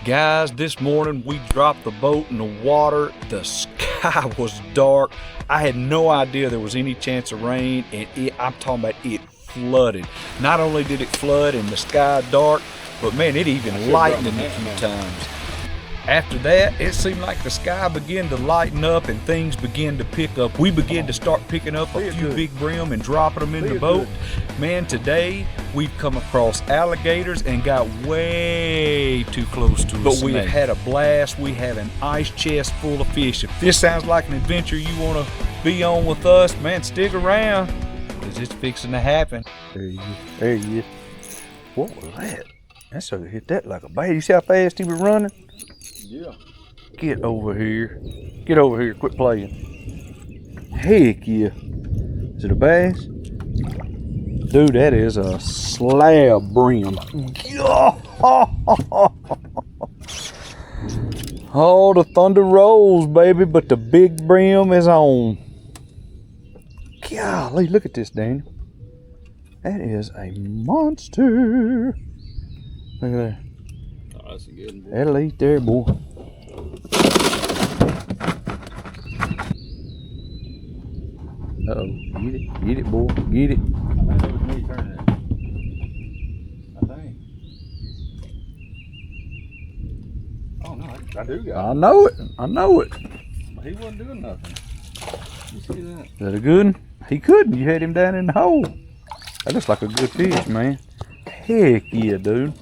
Guys, this morning we dropped the boat in the water. The sky was dark. I had no idea there was any chance of rain, and I'm talking about it flooded. Not only did it flood and the sky dark, but man, it even lightened a few times. After that, it seemed like the sky began to lighten up and things began to pick up. We began to start picking up a few big brim and dropping them in the boat. Man, today we've come across alligators and got way too close to us. But we have had a blast. We have an ice chest full of fish. If this sounds like an adventure you want to be on with us, man, stick around, because it's fixing to happen. There he is. There he is. What was that? That sucker hit that like a bat. You see how fast he was running? Yeah. Get over here. Get over here. Quit playing. Heck yeah. Is it a bass? Dude, that is a slab brim. Oh, the thunder rolls, baby, but the big brim is on. Golly, look at this, Daniel. That is a monster. Look at that. Oh, that's a good one. That'll eat there, boy. Uh-oh. Get it. Get it, boy. Get it. I think it was me turning it. I think. Oh, no, I do got it. I know it. I know it. He wasn't doing nothing. You see that? Is that a good one? He couldn't. You had him down in the hole. That looks like a good fish, man. Heck yeah, dude.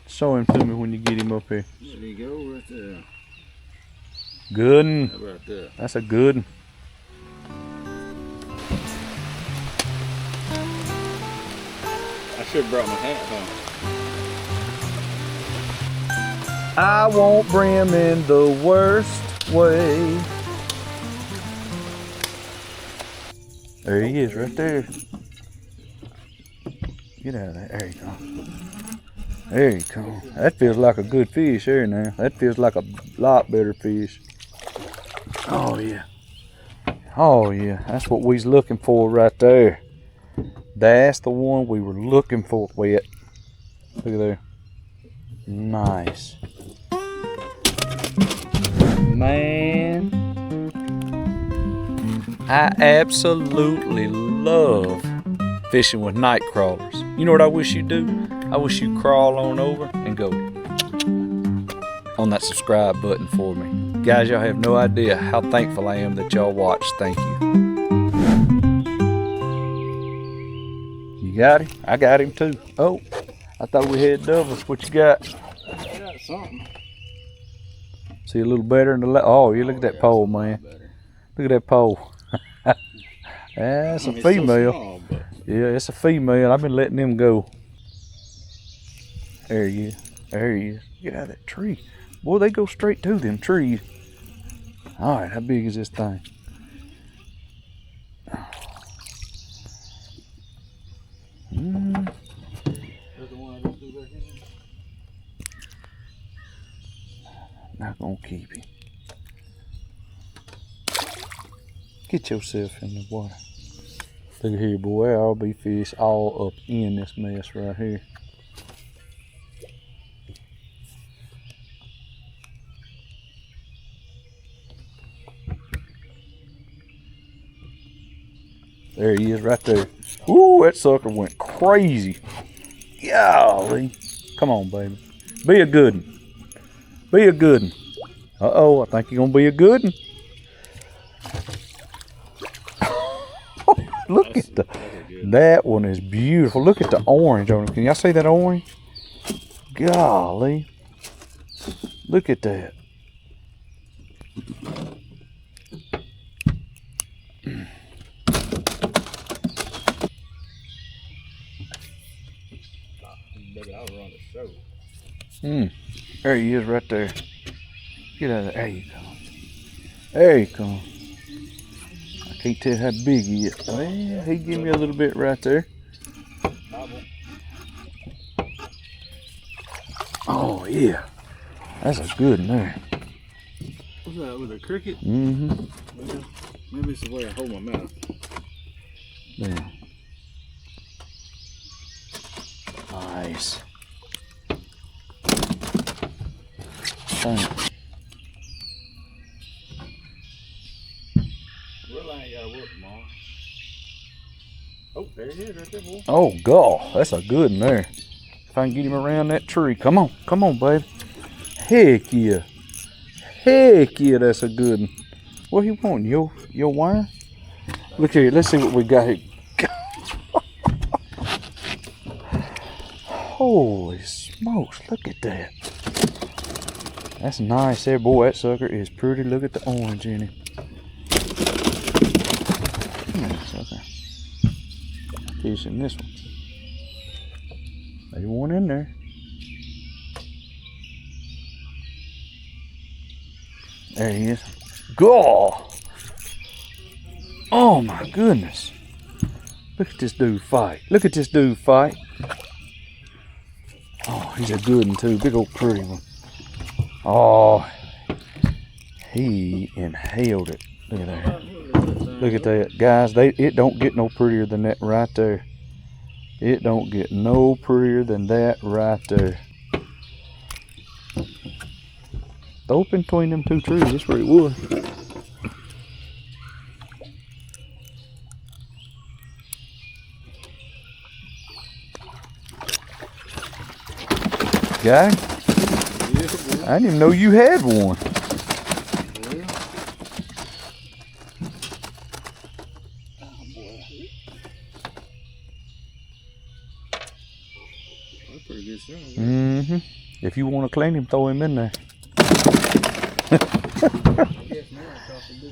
Show him to me when you get him up here. There you go, right there. Good one. That right there. That's a good one. I should have brought my hat home. I won't brim in the worst way. There he is, right there. Get out of there. There you go. There you go. That feels like a good fish here now. That feels like a lot better fish. Oh yeah. Oh yeah. That's what we was looking for right there. That's the one we were looking for. Wet. Look at there. Nice. Man, I absolutely love fishing with night crawlers. You know what I wish you'd do? I wish you'd crawl on over and go on that subscribe button for me. Guys, y'all have no idea how thankful I am that y'all watched. Thank you. You got him? I got him too. Oh, I thought we had doubles. What you got? I got something. See a little better in the left. Oh, you look at that pole, man. Look at that pole. That's a female. So small, but... Yeah, it's a female. I've been letting them go. There he is. There he is. Get out of that tree. Boy, they go straight to them trees. All right, how big is this thing? Not gonna keep him. Get yourself in the water. Look at here, boy. There'll be fish all up in this mess right here. There he is right there. Ooh, that sucker went crazy. Golly. Come on, baby. Be a good one. Be a good one. Uh-oh, I think you're going to be a good one. Look at that one is beautiful. Look at the orange on it. Can y'all see that orange? Golly. Look at that. There he is right there. Get out of there. There you go. There you go. I can't tell how big he is. Well, he give me a little bit right there. Oh yeah. That's a good one there. What's that, with a cricket? Mm-hmm. Maybe it's the way I hold my mouth. Yeah. Nice. think. Well, I ain't gotta work tomorrow. Oh, there he is right there, boy. Oh, God. That's a good one there. If I can get him around that tree. Come on, baby. Heck yeah. Heck yeah, that's a good one. What you want? Your wire? Look here, let's see what we got here. Holy smokes, look at that. That's nice there, boy. That sucker is pretty. Look at the orange in him. Sucker. Fishing this one. There's one in there. There he is. Go! Oh my goodness. Look at this dude fight. Look at this dude fight. Oh, he's a good one too. Big old pretty one. Oh, he inhaled it. Look at that. Look at that. Guys, it don't get no prettier than that right there. It don't get no prettier than that right there. Open between them two trees, that's where it was. Guy, I didn't even know you had one. That's pretty good size. Mm-hmm. If you want to clean him, throw him in there.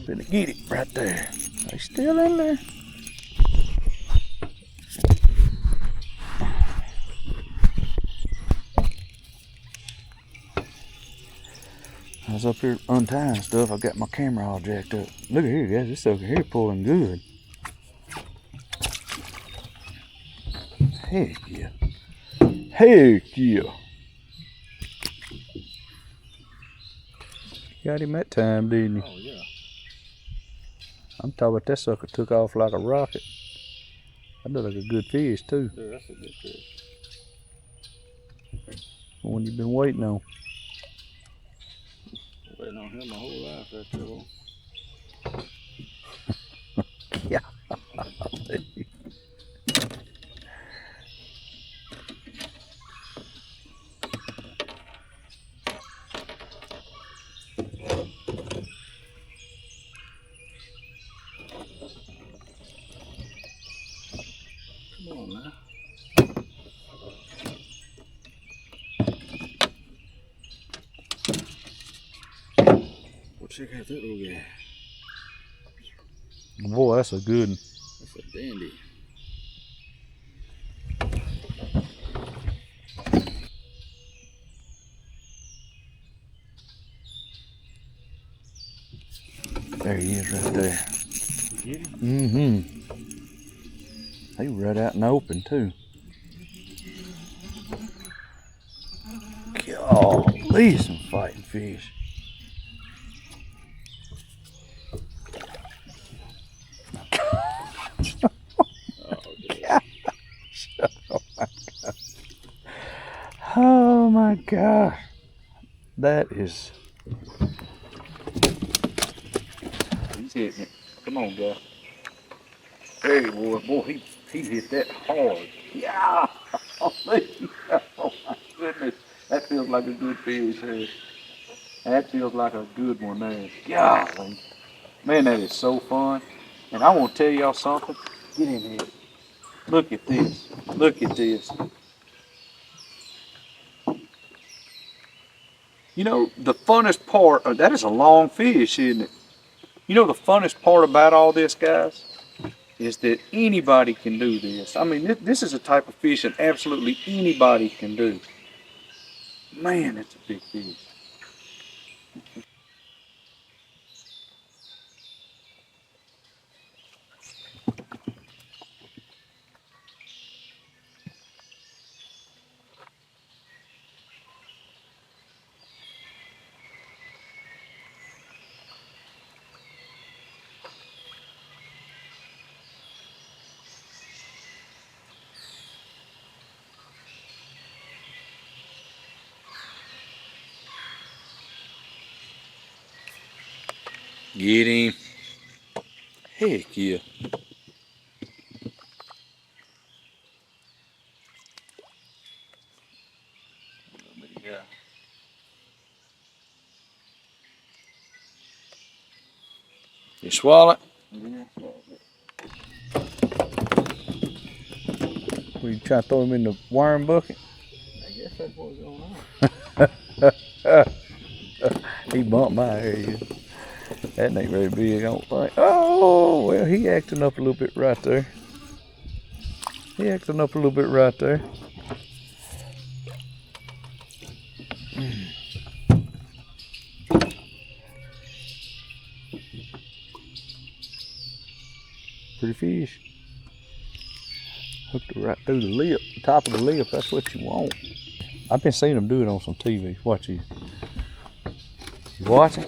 Better get it right there. They still in there. I was up here untying stuff. I got my camera all jacked up. Look at here, guys. This sucker here pulling good. Heck yeah. Heck yeah. Got him that time, didn't you? Oh, yeah. I'm talking about that sucker took off like a rocket. That looked like a good fish, too. Yeah, that's a good fish. The one you've been waiting on. Waiting on him my whole life right there, boy. Yeah. Come on now. Well, check out that little guy. Boy, that's a good one. That's a dandy. There he is right there. Get him? Mm-hmm. He right out in the open, too. Golly, some fighting fish. Oh my gosh. That is. He's hitting it. Come on, guy. Hey, boy, he hit that hard. Yeah. Oh my goodness. That feels like a good fish here. That feels like a good one there. Golly. Man, that is so fun. And I want to tell y'all something. Get in here. Look at this. Look at this. You know, the funnest part, that is a long fish, isn't it? You know the funnest part about all this, guys, is that anybody can do this. I mean, this is a type of fish that absolutely anybody can do. Man, it's a big fish. Get him. Heck yeah. You swallow it? Were you trying to throw him in the worm bucket? I guess that's what's going on. He bumped my area. That ain't very big, I don't think. Oh, well, he acting up a little bit right there. He acting up a little bit right there. Pretty fish. Hooked it right through the lip, the top of the lip. That's what you want. I've been seeing them do it on some TV. Watch you. You watching?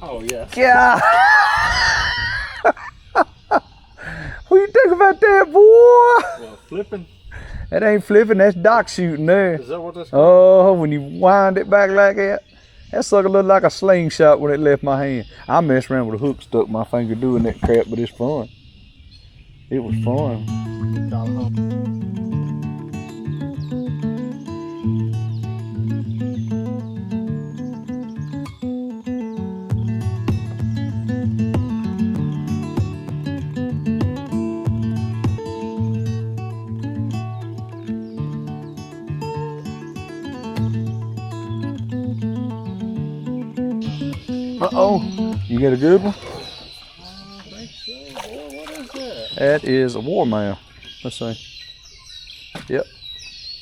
Oh, yeah. Yeah. What you think about that, boy? Well, flipping. That ain't flipping. That's dock shooting there. Is that what that's called? Oh, when you wind it back like that. That sucker looked like a slingshot when it left my hand. I messed around with a hook stuck my finger doing that crap, but it's fun. It was fun. Uh-oh, you get a good one? I think so. Boy, what is that? That is a warmouth. Let's see. Yep.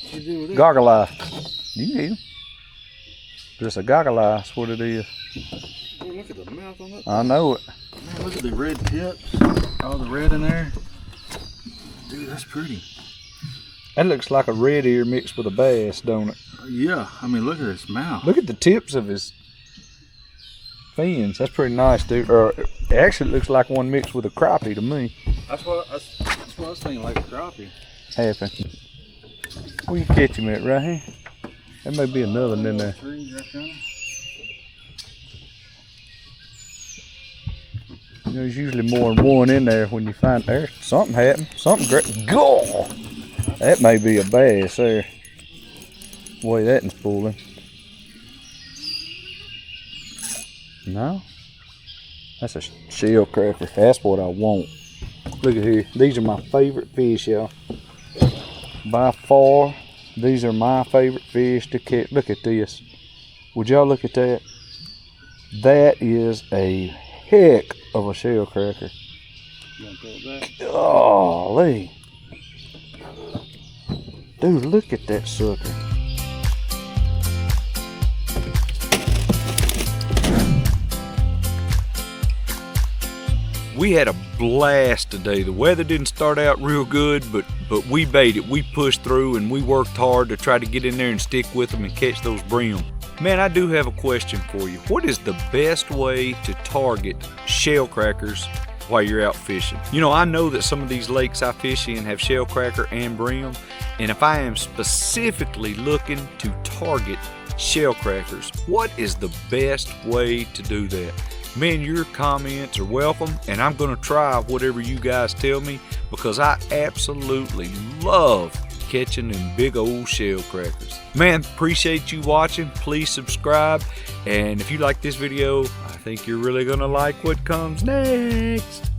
What you do with it? Goggle eye. You can eat them. Just a goggle eye, that's what it is. Boy, look at the mouth on that. I know it. Man, look at the red tips. All the red in there. Dude, that's pretty. That looks like a red ear mixed with a bass, don't it? Yeah, I mean, look at his mouth. Look at the tips of his fins. That's pretty nice, dude. Or it actually looks like one mixed with a crappie to me. That's what I was thinking, like a crappie. Happen. Where you catch him at? Right here? There may be another one in there. There's usually more than one in there when you find there. Something happened. Something great. Go! That may be a bass there. Boy, that one's pulling. No? That's a shellcracker. That's what I want. Look at here. These are my favorite fish, y'all. By far, these are my favorite fish to catch. Look at this. Would y'all look at that? That is a heck of a shellcracker. You want to throw it back? Golly. Dude, look at that sucker. We had a blast today. The weather didn't start out real good, but we made it. We pushed through and we worked hard to try to get in there and stick with them and catch those bream. Man, I do have a question for you. What is the best way to target shellcrackers while you're out fishing? You know, I know that some of these lakes I fish in have shellcracker and bream, and if I am specifically looking to target shellcrackers, what is the best way to do that? Man, your comments are welcome, and I'm gonna try whatever you guys tell me because I absolutely love catching them big old shellcrackers. Man, appreciate you watching. Please subscribe, and if you like this video, I think you're really gonna like what comes next.